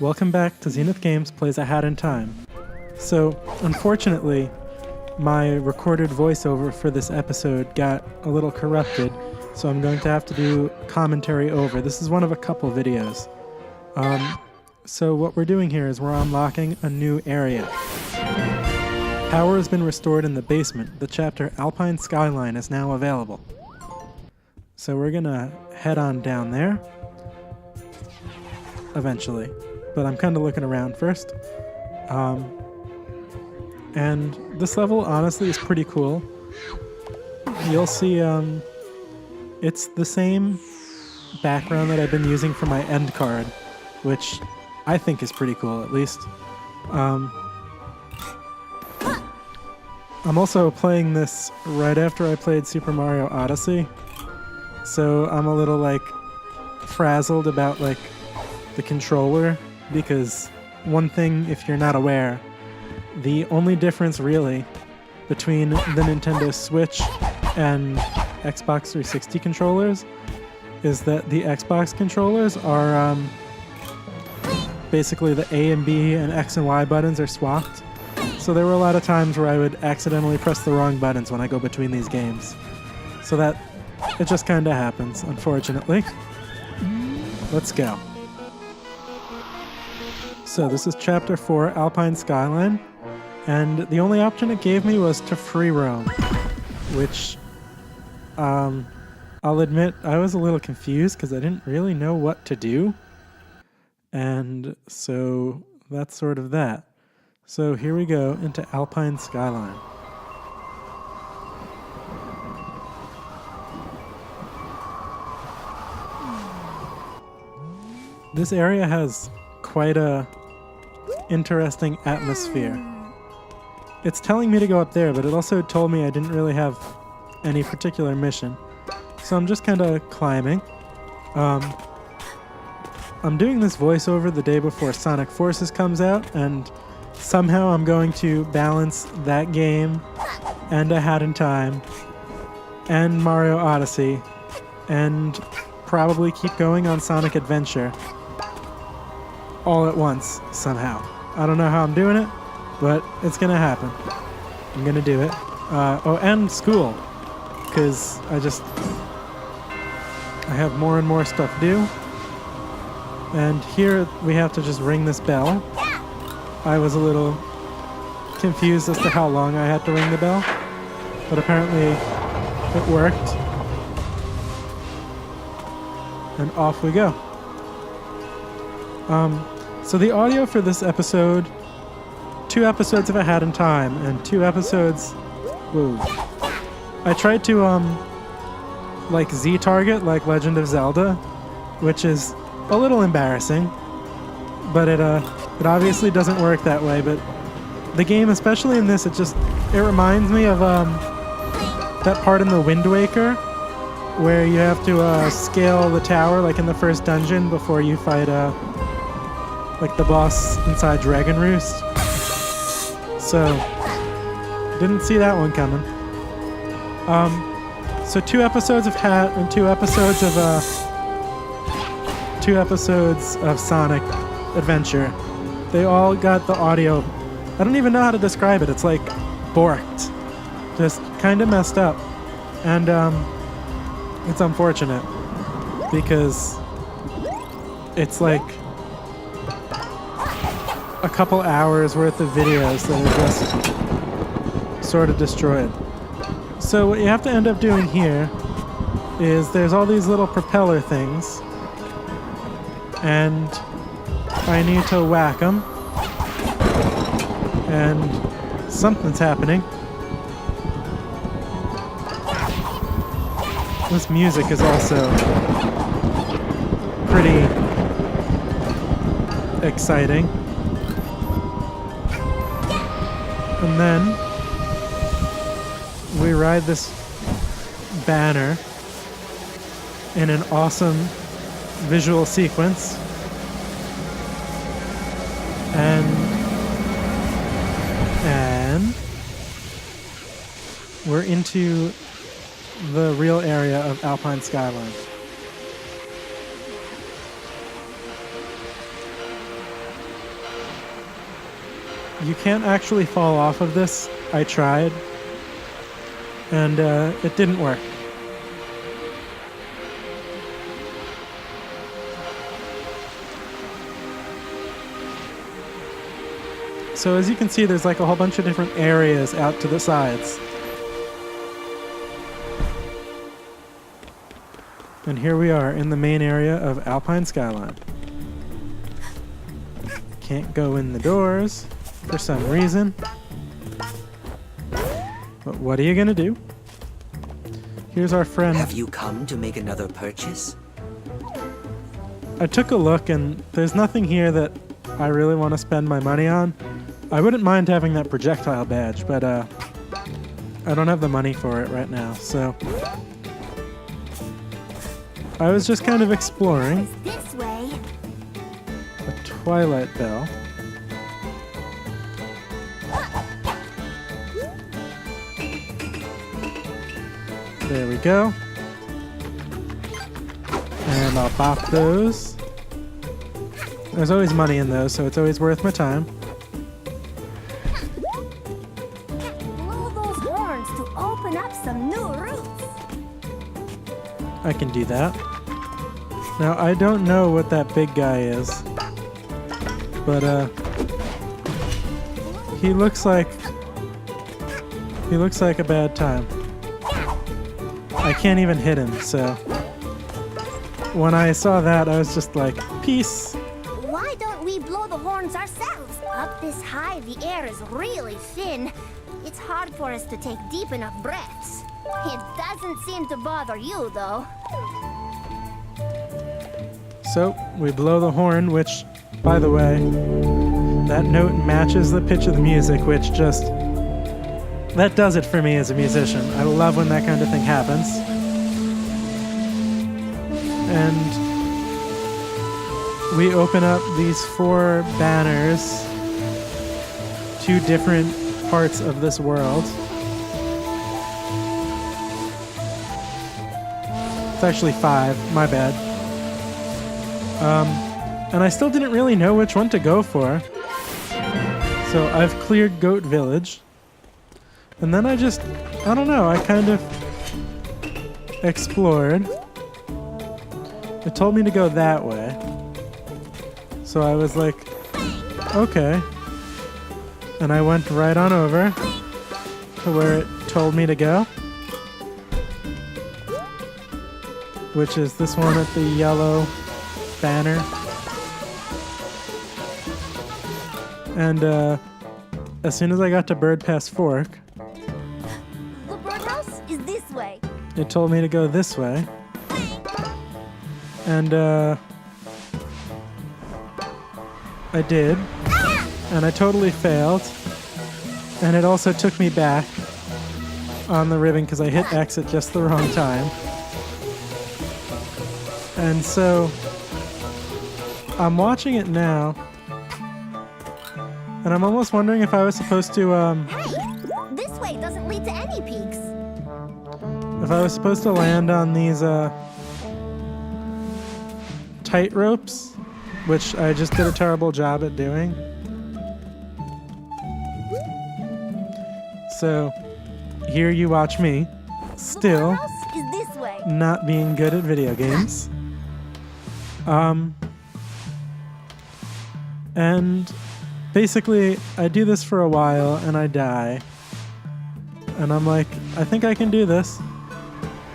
Welcome back to Zenith Games Plays A Hat in Time. So, unfortunately, my recorded voiceover for this episode got a little corrupted, so I'm going to have to do commentary over. This is one of a couple videos. So what we're doing here is we're unlocking a new area. Power has been restored in the basement. The chapter Alpine Skyline is now available. So we're gonna head on down there eventually, but I'm kind of looking around first. And this level honestly is pretty cool. You'll see it's the same background that I've been using for my end card, which I think is pretty cool, at least. I'm also playing this right after I played Super Mario Odyssey, so I'm a little frazzled about the controller, because one thing, if you're not aware, the only difference really between the Nintendo Switch and Xbox 360 controllers is that the Xbox controllers are basically the A and B and X and Y buttons are swapped. So there were a lot of times where I would accidentally press the wrong buttons when I go between these games. So that, it just kind of happens, unfortunately. Let's go. So this is Chapter 4, Alpine Skyline, and the only option it gave me was to free roam, which, I'll admit I was a little confused because I didn't really know what to do, and so that's sort of that. So here we go into Alpine Skyline. This area has quite a interesting atmosphere. It's telling me to go up there, but it also told me I didn't really have any particular mission. So I'm just kind of climbing. I'm doing this voiceover the day before Sonic Forces comes out, and somehow I'm going to balance that game, and A Hat in Time, and Mario Odyssey, and probably keep going on Sonic Adventure all at once, somehow. I don't know how I'm doing it, but it's gonna happen. I'm gonna do it. Oh, and school, because I have more and more stuff to do. And here we have to just ring this bell. I was a little confused as to how long I had to ring the bell, but apparently it worked. And off we go. So the audio for this episode, 2 episodes of A Hat in Time, and 2 episodes... Whoa. I tried to, Z-target, like Legend of Zelda, which is a little embarrassing, but it obviously doesn't work that way. But the game, especially in this, it reminds me of, that part in the Wind Waker, where you have to, scale the tower, like in the first dungeon, before you fight, the boss inside Dragon Roost. So, didn't see that one coming. So 2 episodes of Hat and 2 episodes of Sonic Adventure. They all got the audio. I don't even know how to describe it. It's like borked. Just kind of messed up. And it's unfortunate because it's like a couple hours worth of videos that are just sort of destroyed. So what you have to end up doing here is there's all these little propeller things, and I need to whack them, and something's happening. This music is also pretty exciting. And then we ride this banner in an awesome visual sequence. And we're into the real area of Alpine Skyline. you can't actually fall off of this. I tried, and it didn't work. So as you can see, there's like a whole bunch of different areas out to the sides. And here we are in the main area of Alpine Skyline. Can't go in the doors for some reason. But what are you gonna do? Here's our friend. Have you come to make another purchase? I took a look and there's nothing here that I really want to spend my money on. I wouldn't mind having that projectile badge, but I don't have the money for it right now, so I was just kind of exploring. This way. A Twilight Bell. There we go. And I'll pop those. There's always money in those, so it's always worth my time. Blow those horns to open up some new routes. I can do that. Now, I don't know what that big guy is, but he looks like a bad time. I can't even hit him, so when I saw that, I was just like, peace. Why don't we blow the horns ourselves? Up this high, the air is really thin. It's hard for us to take deep enough breaths. It doesn't seem to bother you, though. So, we blow the horn, which, by the way, that note matches the pitch of the music, which just, that does it for me as a musician. I love when that kind of thing happens. And we open up these 4 banners to different parts of this world. It's actually 5, my bad. And I still didn't really know which one to go for. So I've cleared Goat Village. And then I don't know, I kind of explored. It told me to go that way. So I was like, okay. And I went right on over to where it told me to go. Which is this one at the yellow banner. And as soon as I got to Bird Pass Fork, The birdhouse is this way. it told me to go this way. And I did. And I totally failed. And it also took me back on the ribbon because I hit X at just the wrong time. And so I'm watching it now. And I'm almost wondering if I was supposed to, Hey, this way doesn't lead to any peaks. if I was supposed to land on these, tight ropes, which I just did a terrible job at doing. So, here you watch me, still The birdhouse is this way. not being good at video games. And basically, I do this for a while and I die. And I'm like, I think I can do this.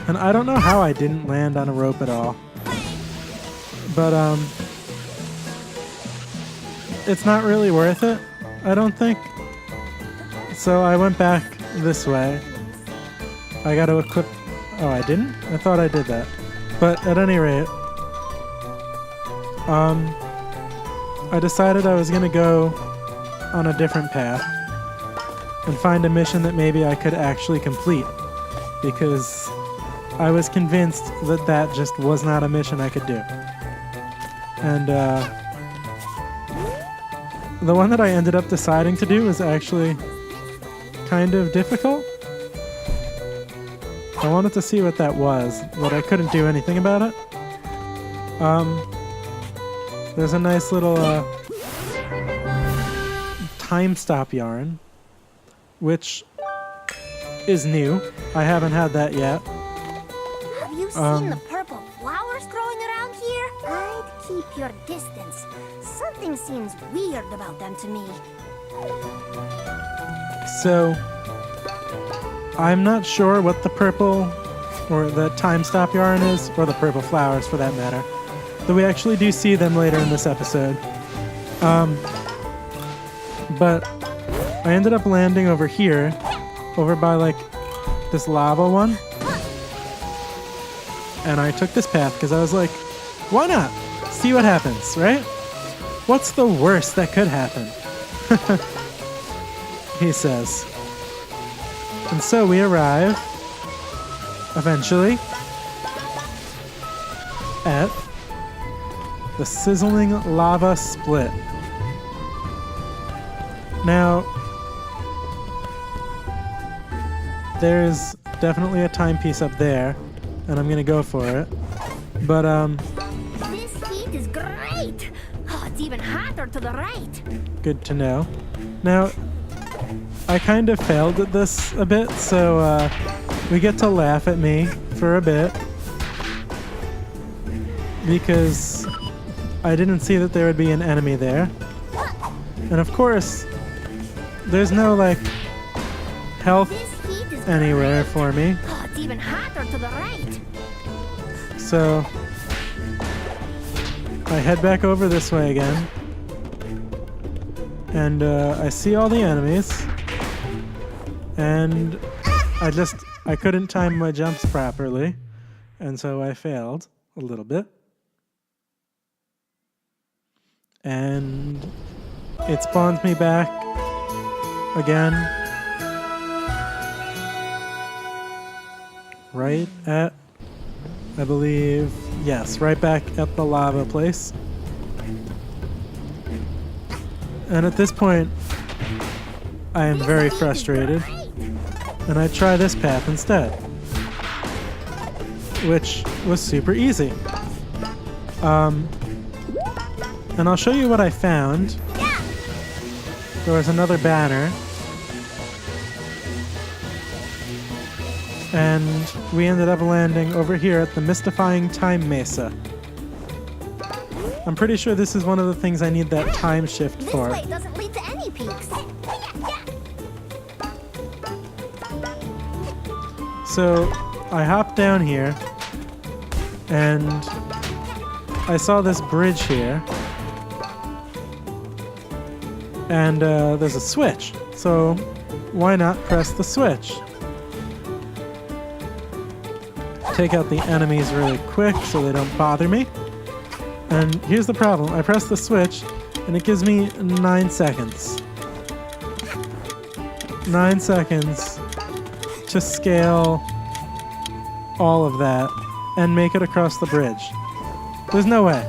And I don't know how I didn't land on a rope at all. But, it's not really worth it, I don't think. So I went back this way. I gotta equip... Oh, I didn't? I thought I did that. But at any rate, I decided I was gonna go on a different path and find a mission that maybe I could actually complete, because I was convinced that that just was not a mission I could do. And the one that I ended up deciding to do was actually kind of difficult. I wanted to see what that was, but I couldn't do anything about it. There's a nice little time stop yarn, which is new. I haven't had that yet. Have you seen the purple flowers growing around here? I'd keep your distance. Something seems weird about them to me. So, I'm not sure what the purple or the time stop yarn is, or the purple flowers for that matter. Though we actually do see them later in this episode. But I ended up landing over here, over by like this lava one. And I took this path because I was like, why not? See what happens, right? What's the worst that could happen? He says. And so we arrive, eventually, at the sizzling lava split. Now, there's definitely a timepiece up there, and I'm gonna go for it. But, This heat is great! Oh, it's even hotter to the right. good to know. Now, I kind of failed at this a bit, so we get to laugh at me for a bit because I didn't see that there would be an enemy there. And of course, there's no like health This heat is anywhere for me. Oh, it's even hotter to the right. So I head back over this way again. And I see all the enemies. And I couldn't time my jumps properly. And so I failed a little bit. And it spawns me back again. Right at, I believe, yes, right back at the lava place. And at this point, I am very frustrated. And I try this path instead, which was super easy. And I'll show you what I found. There was another banner. And we ended up landing over here at the Mystifying Time Mesa. I'm pretty sure this is one of the things I need that time shift This for. way doesn't lead to any peaks. So I hopped down here and I saw this bridge here. And there's a switch. So why not press the switch? Take out the enemies really quick so they don't bother me. And here's the problem. I press the switch and it gives me 9 seconds. 9 seconds to scale all of that and make it across the bridge. There's no way.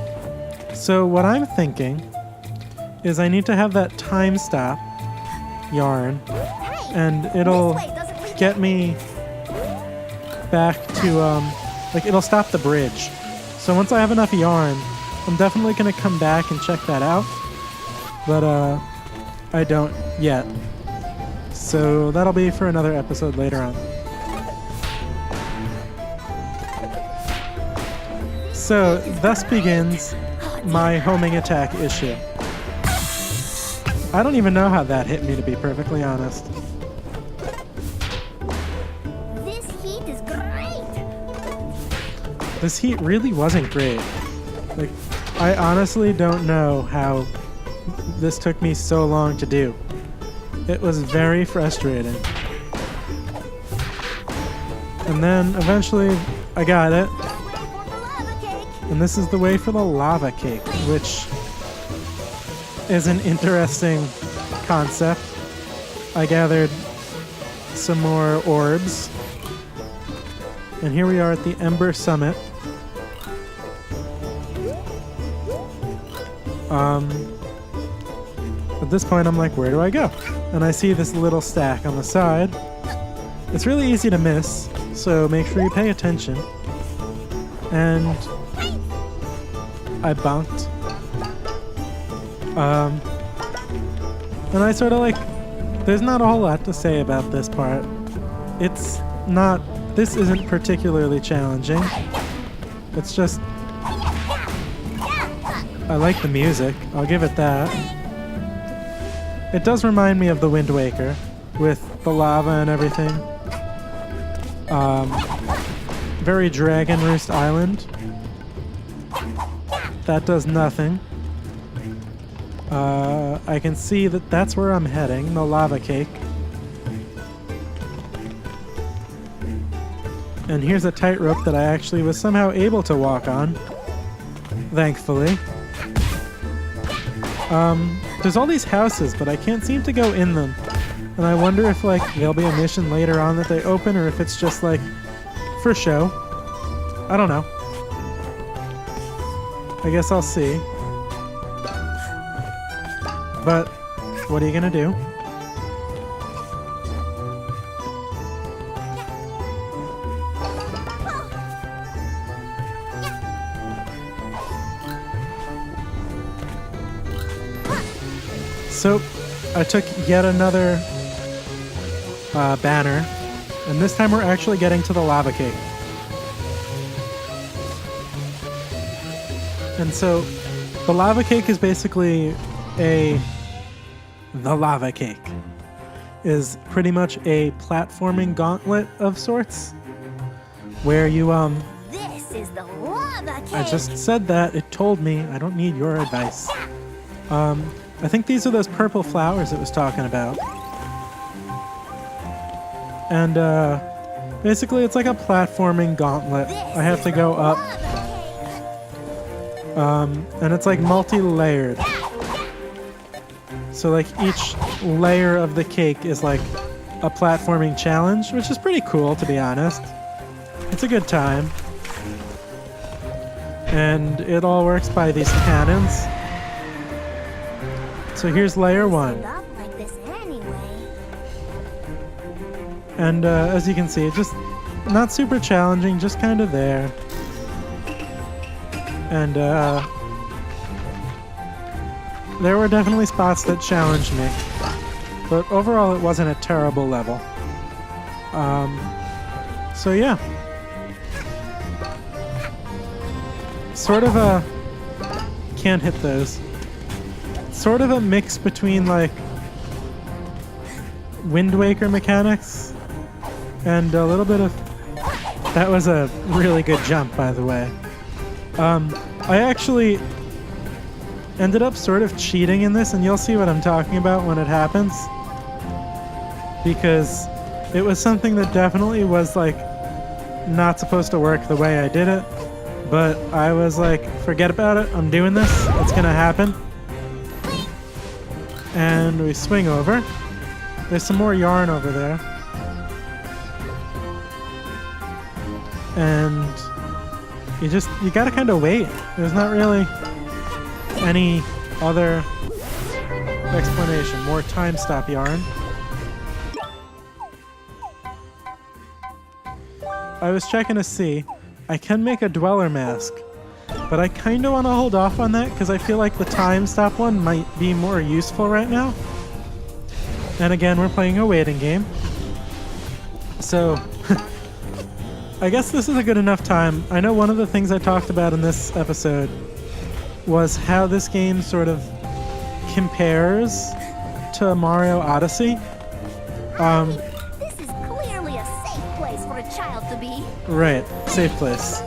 So what I'm thinking is I need to have that time stop yarn and it'll get me back to, like it'll stop the bridge. So once I have enough yarn, I'm definitely gonna come back and check that out. But I don't yet. So that'll be for another episode later on. So thus begins my homing attack issue. I don't even know how that hit me, to be perfectly honest. This heat is great. This heat really wasn't great. Like, I honestly don't know how this took me so long to do. It was very frustrating. And then eventually I got it. And this is the way for the lava cake, which is an interesting concept. I gathered some more orbs. And here we are at the Ember Summit. At this point, I'm like, where do I go? And I see this little stack on the side. It's really easy to miss, so make sure you pay attention. And I bunked. And I sort of like, there's not a whole lot to say about this part. This isn't particularly challenging. It's just, I like the music, I'll give it that. It does remind me of the Wind Waker, with the lava and everything. Very Dragon Roost Island. That does nothing. I can see that that's where I'm heading, the lava cake. And here's a tightrope that I actually was somehow able to walk on, thankfully. There's all these houses, but I can't seem to go in them. And I wonder if, like, there'll be a mission later on that they open, or if it's just, like, for show. I don't know. I guess I'll see. But what are you gonna do? So, I took yet another banner, and this time we're actually getting to the lava cake. And so, the lava cake is basically the lava cake is pretty much a platforming gauntlet of sorts, where you, This is the lava cake. I just said that, it told me, I don't need your advice. I think these are those purple flowers it was talking about. And, basically it's like a platforming gauntlet. I have to go up. And it's like multi-layered. So like each layer of the cake is like a platforming challenge, which is pretty cool, to be honest. It's a good time. And it all works by these cannons. So here's layer 1. Like this anyway. And as you can see, just not super challenging, just kind of there. And there were definitely spots that challenged me. But overall, it wasn't a terrible level. So yeah. Sort of a... Can't hit those. Sort of a mix between, like, Wind Waker mechanics and a little bit of... That was a really good jump, by the way. I actually ended up sort of cheating in this, and you'll see what I'm talking about when it happens. Because it was something that definitely was, like, not supposed to work the way I did it. But I was like, forget about it, I'm doing this, it's gonna happen. And we swing over. There's some more yarn over there. And you gotta kind of wait. There's not really any other explanation. More time stop yarn. I was checking to see. I can make a dweller mask, but I kind of want to hold off on that because I feel like the time stop one might be more useful right now. And again, we're playing a waiting game. So, I guess this is a good enough time. I know one of the things I talked about in this episode was how this game sort of compares to Mario Odyssey. This is clearly a safe place for a child to be. Right, safe place.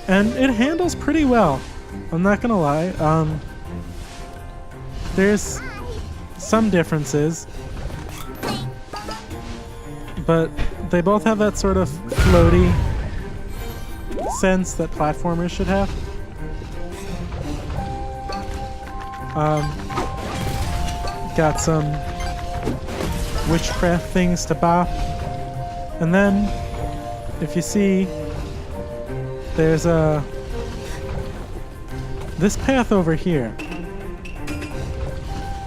And it handles pretty well. I'm not gonna lie. There's some differences, but they both have that sort of floaty sense that platformers should have. Got some witchcraft things to bop. And then, if you see, there's this path over here,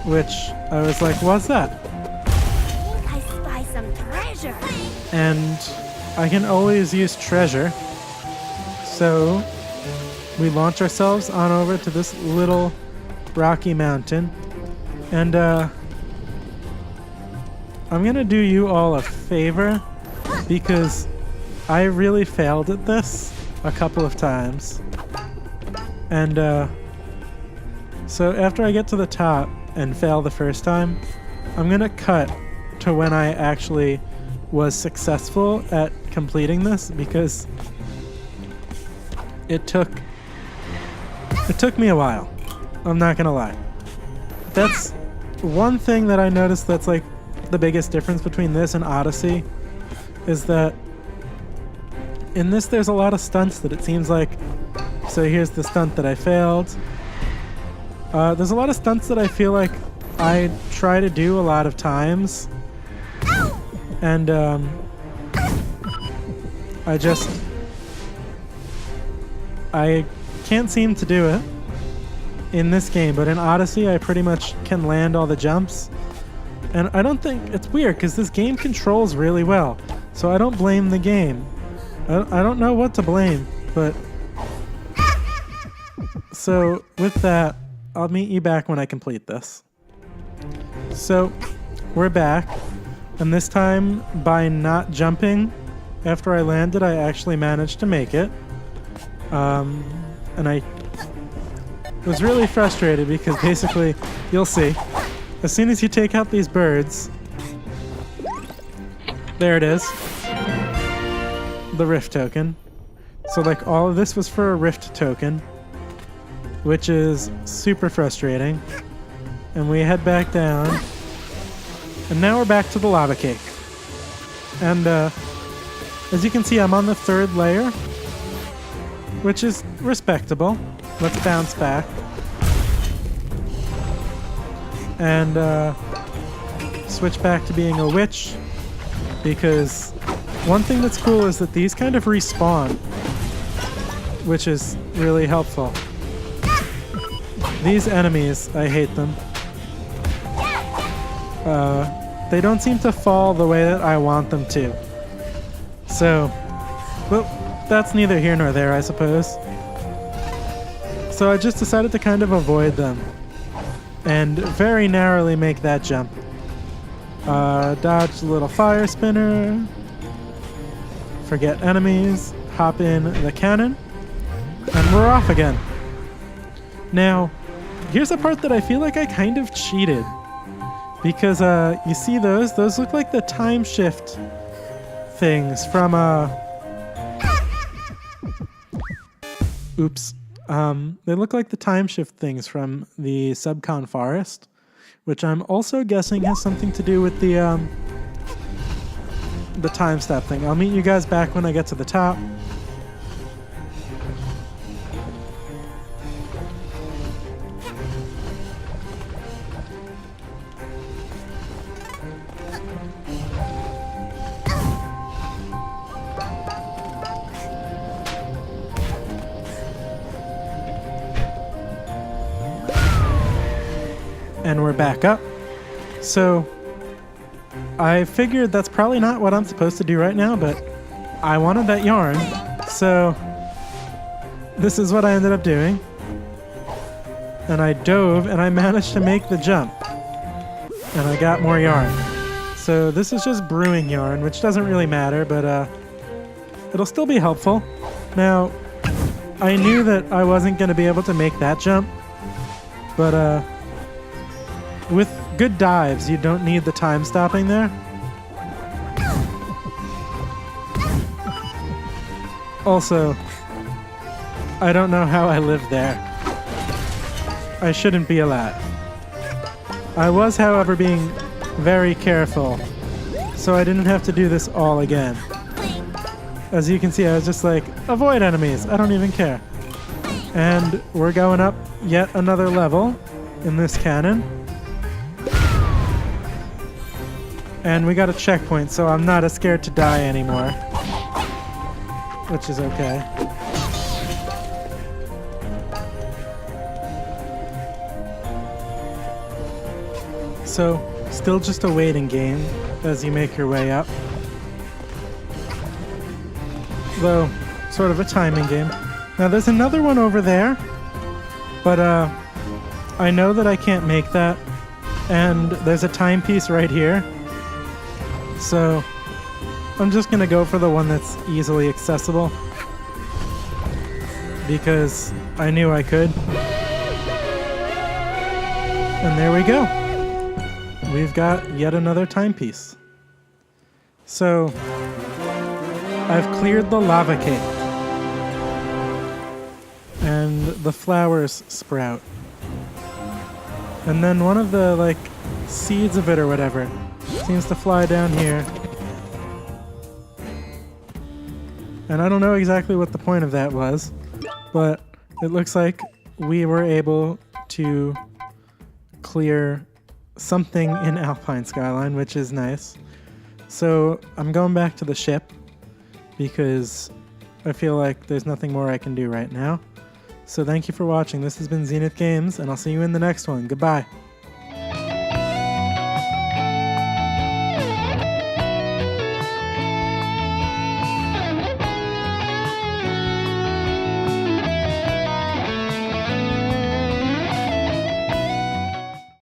which I was like, what's that? I think I spy some treasure. And I can always use treasure. So we launch ourselves on over to this little rocky mountain. And I'm gonna do you all a favor because I really failed at this a couple of times. And so after I get to the top and fail the first time, I'm gonna cut to when I actually was successful at completing this because it took me a while. I'm not gonna lie. That's one thing that I noticed that's like the biggest difference between this and Odyssey is that in this there's a lot of stunts that it seems like. So here's the stunt that I failed. There's a lot of stunts that I feel like I try to do a lot of times, and I can't seem to do it in this game, but in Odyssey I pretty much can land all the jumps. And I don't think it's weird because this game controls really well, so I don't blame the game. I don't know what to blame, but so with that, I'll meet you back when I complete this. So we're back, and this time by not jumping after I landed, I actually managed to make it. And I was really frustrated because basically, you'll see, as soon as you take out these birds, there it is, the rift token. So like all of this was for a rift token, which is super frustrating. And we head back down, and now we're back to the lava cake. And as you can see, I'm on the 3rd layer, which is respectable. Let's bounce back. And switch back to being a witch, because one thing that's cool is that these kind of respawn, which is really helpful. These enemies, I hate them. They don't seem to fall the way that I want them to. So, well, that's neither here nor there, I suppose. So I just decided to kind of avoid them and very narrowly make that jump. Dodge the little fire spinner, forget enemies, hop in the cannon, and we're off again. Now, here's a part that I feel like I kind of cheated. Because you see those look like the time shift things from oops. They look like the time shift things from the Subcon Forest, which I'm also guessing has something to do with the time step thing. I'll meet you guys back when I get to the top. And we're back up. So I figured that's probably not what I'm supposed to do right now, but I wanted that yarn, so this is what I ended up doing. And I dove and I managed to make the jump, and I got more yarn. So this is just brewing yarn, which doesn't really matter, but it'll still be helpful. Now, I knew that I wasn't going to be able to make that jump, but with good dives, you don't need the time stopping there. Also, I don't know how I lived there. I shouldn't be alive. I was, however, being very careful, so I didn't have to do this all again. As you can see, I was just like, avoid enemies, I don't even care. And we're going up yet another level in this cannon. And we got a checkpoint, so I'm not as scared to die anymore. Which is okay. So, still just a waiting game as you make your way up. Though, sort of a timing game. Now there's another one over there, but I know that I can't make that, and there's a timepiece right here. So I'm just gonna go for the one that's easily accessible because I knew I could. And there we go. We've got yet another timepiece. So I've cleared the lava cake and the flowers sprout. And then one of the like seeds of it or whatever seems to fly down here. And I don't know exactly what the point of that was, but it looks like we were able to clear something in Alpine Skyline, which is nice. So I'm going back to the ship because I feel like there's nothing more I can do right now. So thank you for watching. This has been Zenith Games, and I'll see you in the next one. Goodbye.